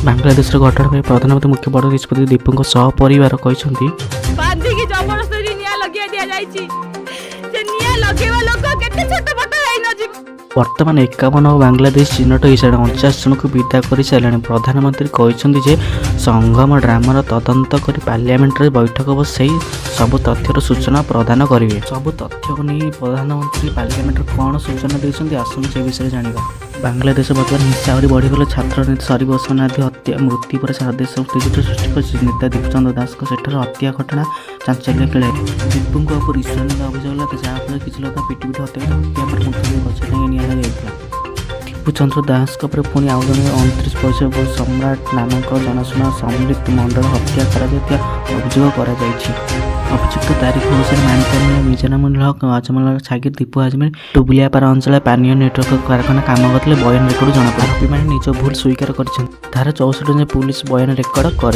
बांग्लादेश घटना में प्रधानमंत्री मुख्य बड़ निष्पत्ति दीपू सपरिवार कहते वर्तमान 51 और बांग्लादेश चिन्हट हो सारे 49 जन को विदा कर सारे। प्रधानमंत्री कहते संगम ड्रामार तदंत कर पार्लियामेंट बैठक बसई सब तथ्यर सूचना प्रदान करेंगे। सब तथ्य को नहीं प्रधानमंत्री पार्लियामेंट कौन सूचना देते आसने से विषय जाना। बांग्लादेश बर्तमान हिंसा आहरी बढ़ीगले छात्र नेता शरीफ ओस्मान आदि हत्या मृत्यु पर सारा देश उत्तेजित सृष्टि कर नेता दीपचंद्र दास सेठार हत्या घटना चांचल्य खेल दीपू उपर ईश्वर अभियोग लगे जहाँफल किसी लोग पिटी पिटी हत्या पर गछ नि दीपचंद्र दास पुणी आउ जन 29 वर्ष सम्राट नामक जनाशुना संलिप्त मंडल हत्या अभियोग अभियुक्त तारीख अनुसार मानिकानी मिजानुल हक अजमल छागिर दीपू आजमेर टुबुलियापार अंचल पानीय नेटवर्क कारखाना काम करते बयान रेकर्ड जमापड़ा। आरोपी मैंने निज भूल स्वीकार कर धारा 64 पुलिस बयान रेकर्ड कर।